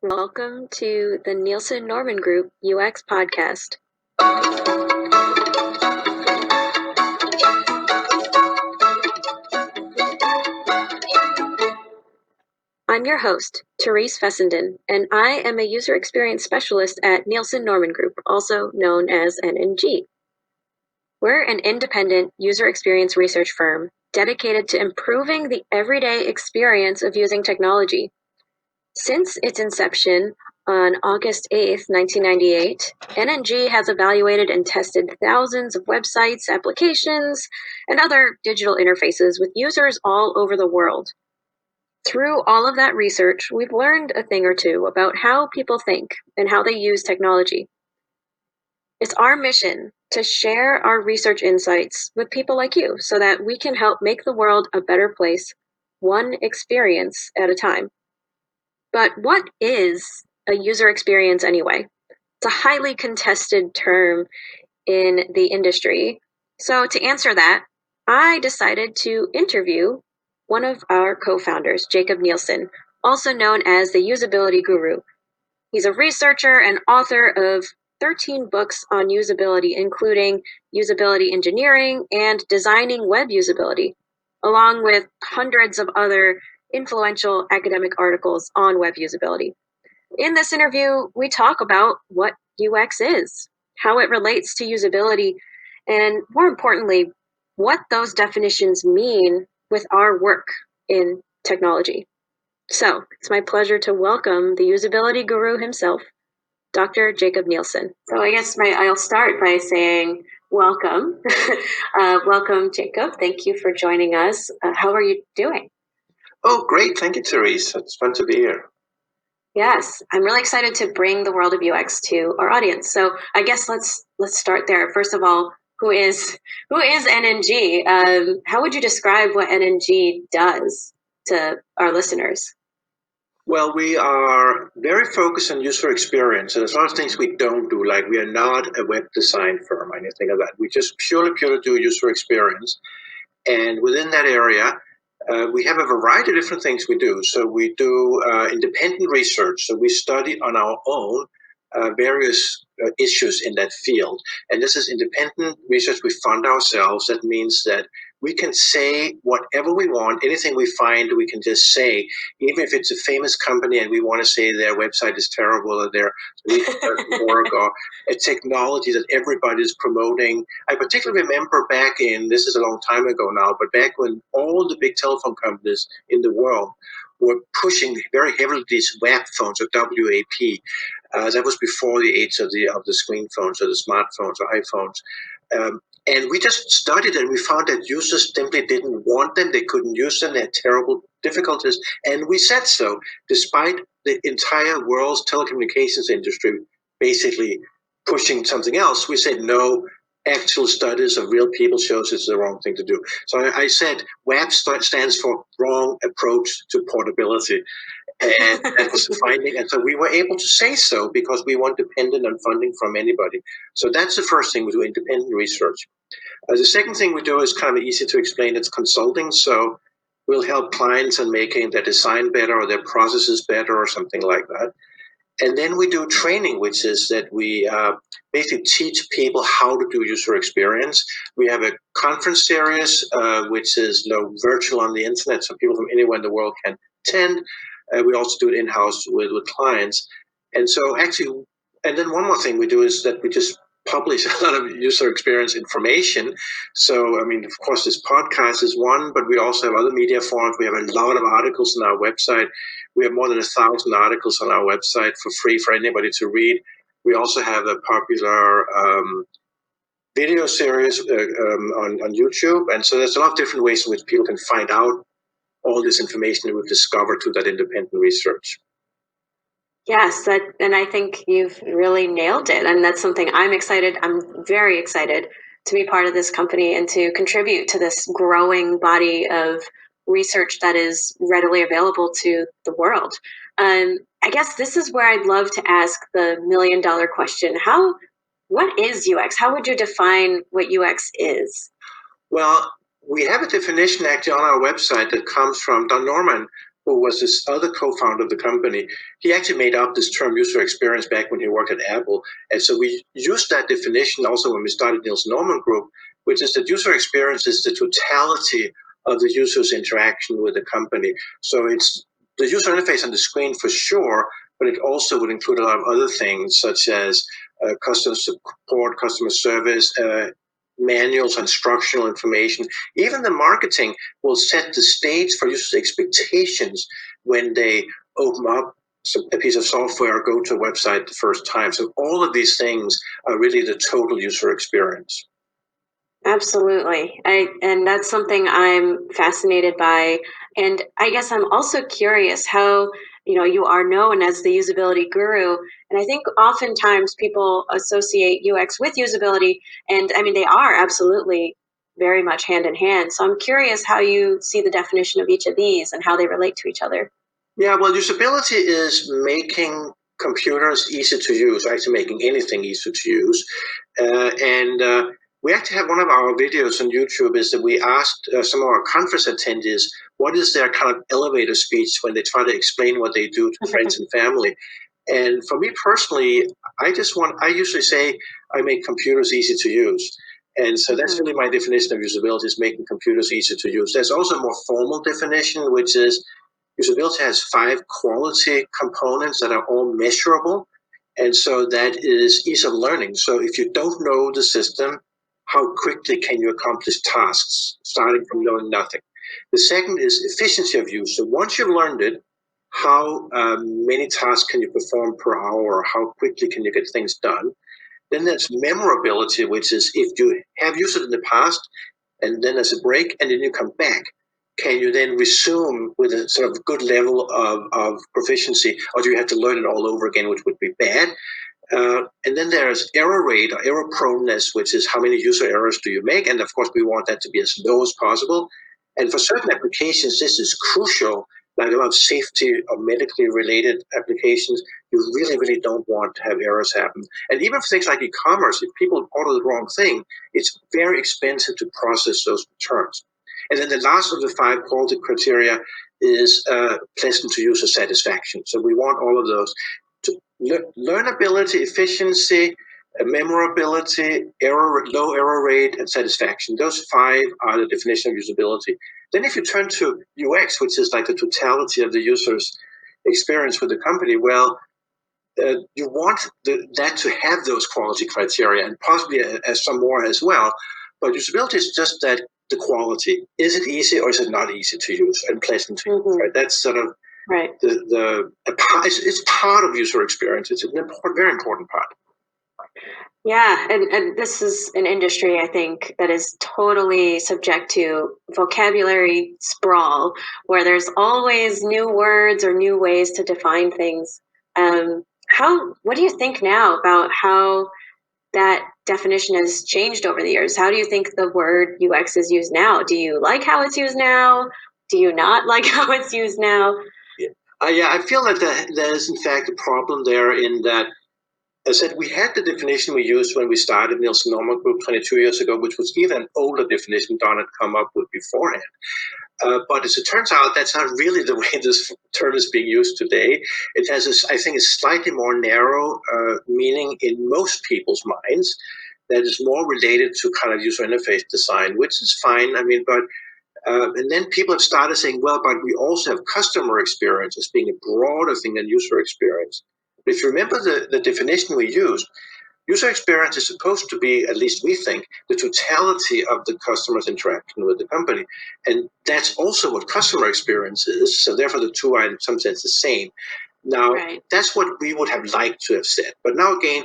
Welcome to the Nielsen Norman Group UX podcast. I'm your host, Therese Fessenden, and I am a user experience specialist at Nielsen Norman Group, also known as NNG. We're an independent user experience research firm dedicated to improving the everyday experience of using technology. Since its inception on August 8th, 1998, NNG has evaluated and tested thousands of websites, applications, and other digital interfaces with users all over the world. Through all of that research, we've learned a thing or two about how people think and how they use technology. It's our mission to share our research insights with people like you so that we can help make the world a better place, one experience at a time. But what is a user experience anyway? It's a highly contested term in the industry. So to answer that, I decided to interview one of our co-founders, Jakob Nielsen, also known as the usability guru. He's a researcher and author of 13 books on usability, including usability engineering and designing web usability, along with hundreds of other influential academic articles on web usability. In this interview, we talk about what UX is, how it relates to usability, and more importantly, what those definitions mean with our work in technology. So it's my pleasure to welcome the usability guru himself, Dr. Jakob Nielsen. So I guess I'll start by saying welcome. Welcome, Jakob. Thank you for joining us. How are you doing? Oh, great. Thank you, Therese. It's fun to be here. Yes, I'm really excited to bring the world of UX to our audience. So I guess let's start there. First of all, who is NNG? How would you describe what NNG does to our listeners? Well, we are very focused on user experience, and there's a lot of things we don't do. Like, we are not a web design firm or anything like that. We just purely do user experience. And within that area, we have a variety of different things we do. So we do independent research. So we study on our own various issues in that field. And this is independent research we fund ourselves. That means that we can say whatever we want, anything we find, we can just say, even if it's a famous company and we want to say their website is terrible or their work or a technology that everybody is promoting. I particularly remember back in, this is a long time ago now, but back when all the big telephone companies in the world were pushing very heavily these WAP phones or WAP. That was before the age of the screen phones or the smartphones or iPhones. And we just studied and we found that users simply didn't want them. They couldn't use them. They had terrible difficulties. And we said so, despite the entire world's telecommunications industry basically pushing something else. We said no. Actual studies of real people shows it's the wrong thing to do. So I said WAP stands for wrong approach to portability. And that was the finding. And so we were able to say so because we weren't dependent on funding from anybody. So that's the first thing we do, independent research. The second thing we do is kind of easy to explain. It's consulting. So we'll help clients in making their design better or their processes better or something like that. And then we do training, which is that we basically teach people how to do user experience. We have a conference series, which is virtual on the internet, so people from anywhere in the world can attend. We also do it in-house with clients. And so actually, and then one more thing we do is that we just publish a lot of user experience information. So, I mean, of course, this podcast is one, but we also have other media forms. We have a lot of articles on our website. We have more than 1,000 articles on our website for free for anybody to read. We also have a popular video series on YouTube. And so there's a lot of different ways in which people can find out all this information that we've discovered through that independent research. Yes, and I think you've really nailed it. And that's something I'm very excited to be part of this company and to contribute to this growing body of research that is readily available to the world. I guess this is where I'd love to ask the $1,000,000 question. What is UX? How would you define what UX is? Well, we have a definition actually on our website that comes from Don Norman, who was this other co-founder of the company, he actually made up this term user experience back when he worked at Apple. And so we used that definition also when we started Nielsen Norman Group, which is that user experience is the totality of the user's interaction with the company. So it's the user interface on the screen for sure, but it also would include a lot of other things such as customer support, customer service, manuals, instructional information. Even the marketing will set the stage for users' expectations when they open up a piece of software or go to a website the first time. So all of these things are really the total user experience. Absolutely. And that's something I'm fascinated by. And I guess I'm also curious how, you are known as the usability guru. And I think oftentimes people associate UX with usability. And I mean, they are absolutely very much hand in hand. So I'm curious how you see the definition of each of these and how they relate to each other. Yeah, well, usability is making computers easy to use, actually making anything easy to use. And we actually have one of our videos on YouTube is that we asked some of our conference attendees what is their kind of elevator speech when they try to explain what they do to friends and family. And for me personally, I usually say I make computers easy to use. And so that's really my definition of usability is making computers easy to use. There's also a more formal definition, which is usability has 5 quality components that are all measurable. And so that is ease of learning. So if you don't know the system, how quickly can you accomplish tasks starting from knowing nothing? The second is efficiency of use. So once you've learned it, how many tasks can you perform per hour? How quickly can you get things done? Then there's memorability, which is if you have used it in the past and then there's a break and then you come back, can you then resume with a sort of good level of proficiency, or do you have to learn it all over again, which would be bad? And then there's error rate or error proneness, which is how many user errors do you make? And of course, we want that to be as low as possible. And for certain applications, this is crucial, like a lot of safety or medically related applications. You really, really don't want to have errors happen. And even for things like e-commerce, if people order the wrong thing, it's very expensive to process those returns. And then the last of the 5 quality criteria is pleasant to user satisfaction. So we want all of those. Learnability, efficiency, memorability, low error rate, and satisfaction. Those 5 are the definition of usability. Then if you turn to UX, which is like the totality of the user's experience with the company, well, you want that to have those quality criteria and possibly some more as well. But usability is just that the quality. Is it easy or is it not easy to use and pleasant to use? Right? That's sort of Right. It's part of user experience. It's an important, very important part. Yeah, and this is an industry I think that is totally subject to vocabulary sprawl, where there's always new words or new ways to define things. What do you think now about how that definition has changed over the years? How do you think the word UX is used now? Do you like how it's used now? Do you not like how it's used now? Yeah, I feel that there is in fact a problem there in that, as I said, we had the definition we used when we started Nielsen Norman Group 22 years ago, which was even an older definition Don had come up with beforehand. But as it turns out, that's not really the way this term is being used today. It has, I think, a slightly more narrow meaning in most people's minds that is more related to kind of user interface design, which is fine. I mean, but and then people have started saying, well, but we also have customer experience as being a broader thing than user experience. But if you remember the definition we used, user experience is supposed to be, at least we think, the totality of the customer's interaction with the company. And that's also what customer experience is. So therefore, the two are in some sense the same. Now, right. That's what we would have liked to have said. But now again,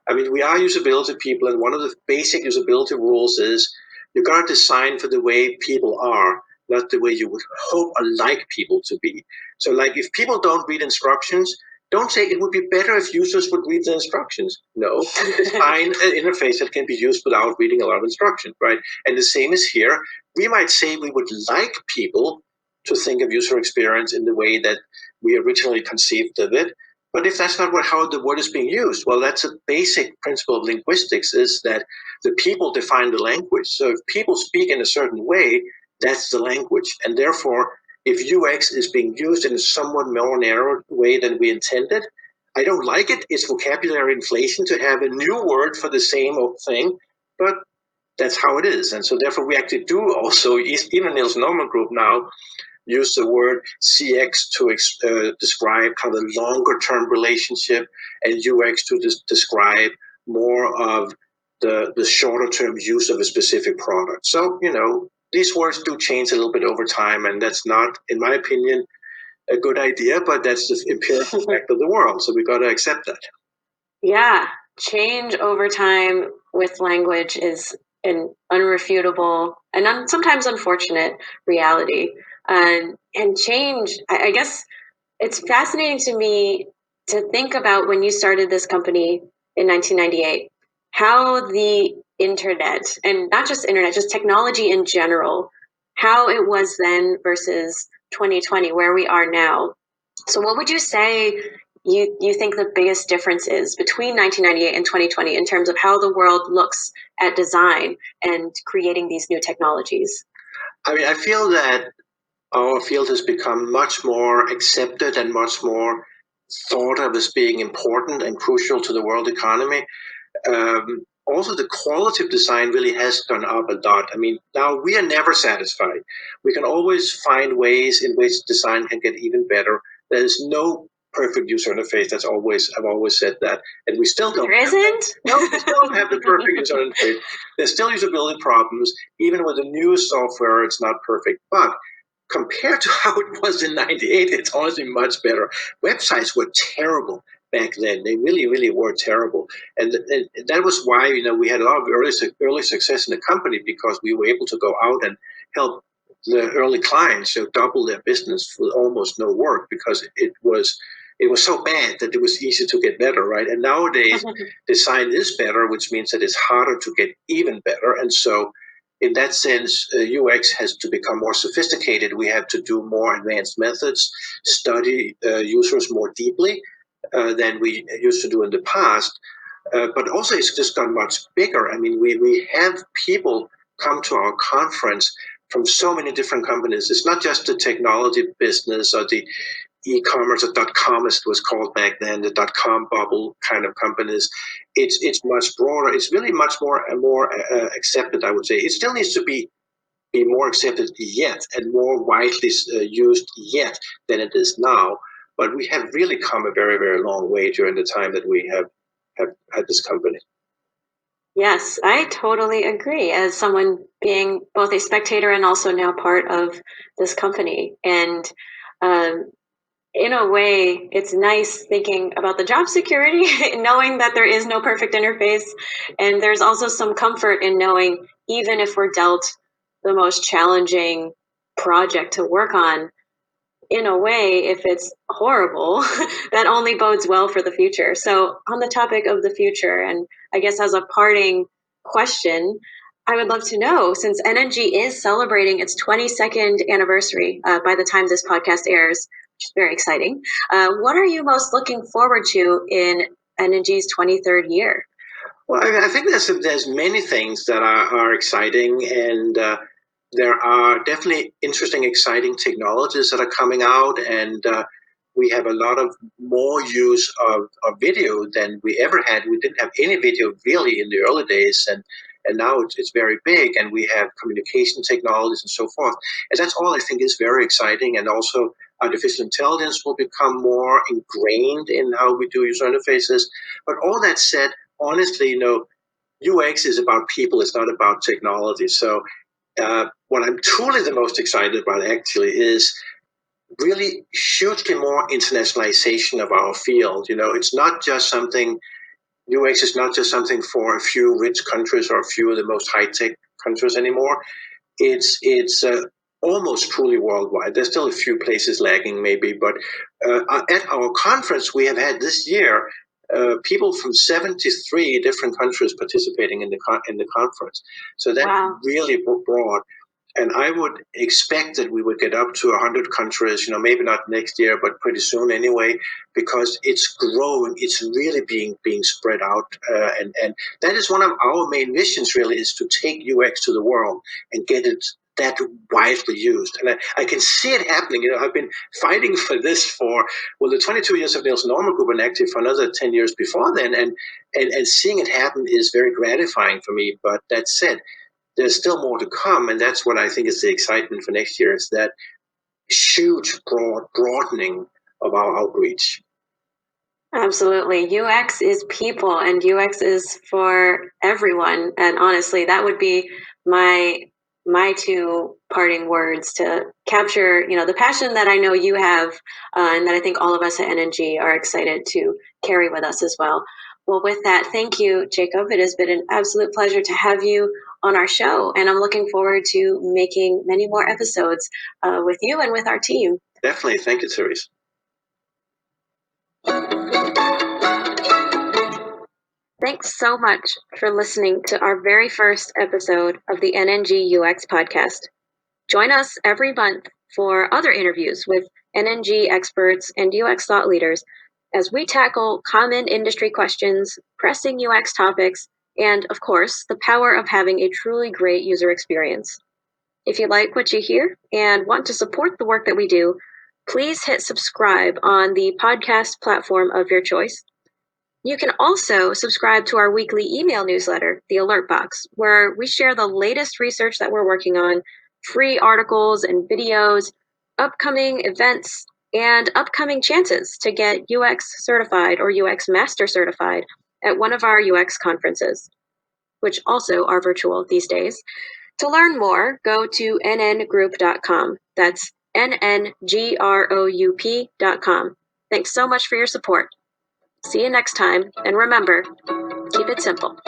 I mean, we are usability people, and one of the basic usability rules is you got to design for the way people are, not the way you would hope or like people to be. So, like, if people don't read instructions, don't say it would be better if users would read the instructions. No, design an interface that can be used without reading a lot of instruction, right? And the same is here. We might say we would like people to think of user experience in the way that we originally conceived of it. But if that's not how the word is being used, well, that's a basic principle of linguistics, is that the people define the language. So if people speak in a certain way, that's the language. And therefore, if UX is being used in a somewhat more narrow way than we intended. I don't like it. It's vocabulary inflation to have a new word for the same old thing, but that's how it is. And so therefore we actually do also, even Nielsen Norman Group now, use the word CX to describe kind of a longer term relationship, and UX to describe more of the shorter term use of a specific product. So, these words do change a little bit over time, and that's not, in my opinion, a good idea, but that's the empirical fact of the world. So we got to accept that. Yeah, change over time with language is an unrefutable and sometimes unfortunate reality. And change, I guess it's fascinating to me to think about when you started this company in 1998, how the internet, and not just internet, just technology in general, how it was then versus 2020, where we are now. So, what would you say you think the biggest difference is between 1998 and 2020 in terms of how the world looks at design and creating these new technologies? I mean, I feel that our field has become much more accepted and much more thought of as being important and crucial to the world economy. Also, the quality of design really has gone up a lot. I mean, now we are never satisfied. We can always find ways in which design can get even better. There's no perfect user interface. I've always said that, and we still don't. There isn't. No, we still don't have the perfect user interface. There's still usability problems. Even with the newest software, it's not perfect. But compared to how it was in '98, it's honestly much better. Websites were terrible back then. They really, really were terrible, and that was why we had a lot of early success in the company, because we were able to go out and help the early clients double their business with almost no work, because it was so bad that it was easy to get better, right? And nowadays, design is better, which means that it's harder to get even better, and so in that sense, UX has to become more sophisticated. We have to do more advanced methods, study users more deeply than we used to do in the past. But also, it's just gone much bigger. I mean, we have people come to our conference from so many different companies. It's not just the technology business or the e-commerce, or .com as it was called back then, the .com bubble kind of companies. It's much broader. It's really much more accepted, I would say. It still needs to be more accepted yet, and more widely used yet than it is now. But we have really come a very, very long way during the time that we have had this company. Yes, I totally agree. As someone being both a spectator and also now part of this company, and um, in a way, it's nice thinking about the job security, knowing that there is no perfect interface, and there's also some comfort in knowing even if we're dealt the most challenging project to work on, in a way, if it's horrible, that only bodes well for the future. So, on the topic of the future, and I guess as a parting question, I would love to know, since NNG is celebrating its 22nd anniversary by the time this podcast airs, which is very exciting, what are you most looking forward to in NNG's 23rd year? Well, I think there's many things that are exciting, and there are definitely interesting, exciting technologies that are coming out, and we have a lot of more use of video than we ever had. We didn't have any video really in the early days, and now it's very big, and we have communication technologies and so forth. And that's all I think is very exciting, and also artificial intelligence will become more ingrained in how we do user interfaces. But all that said, honestly, UX is about people. It's not about technology. So what I'm truly the most excited about actually is really hugely more internationalization of our field. It's not just something, UX is not just something for a few rich countries or a few of the most high-tech countries anymore. It's almost truly worldwide. There's still a few places lagging maybe, but at our conference we have had this year people from 73 different countries participating in the conference. So that's Wow. really broad. And I would expect that we would get up to 100 countries, maybe not next year, but pretty soon anyway, because it's growing. It's really being spread out. And that is one of our main missions, really, is to take UX to the world and get it that widely used. And I can see it happening. I've been fighting for this for, the 22 years of Nielsen Norman Group and active for another 10 years before then. And seeing it happen is very gratifying for me. But that said, there's still more to come. And that's what I think is the excitement for next year, is that huge broadening of our outreach. Absolutely. UX is people and UX is for everyone. And honestly, that would be my two parting words to capture, the passion that I know you have, and that I think all of us at NNG are excited to carry with us as well. Well, with that, thank you, Jakob. It has been an absolute pleasure to have you on our show, and I'm looking forward to making many more episodes with you and with our team. Definitely. Thank you, Therese. Thanks so much for listening to our very first episode of the NNG UX podcast. Join us every month for other interviews with NNG experts and UX thought leaders as we tackle common industry questions, pressing UX topics, and, of course, the power of having a truly great user experience. If you like what you hear and want to support the work that we do, please hit subscribe on the podcast platform of your choice. You can also subscribe to our weekly email newsletter, The Alert Box, where we share the latest research that we're working on, free articles and videos, upcoming events, and upcoming chances to get UX certified or UX Master certified at one of our UX conferences, which also are virtual these days. To learn more, go to nngroup.com. That's nngroup.com. Thanks so much for your support. See you next time, and remember, keep it simple.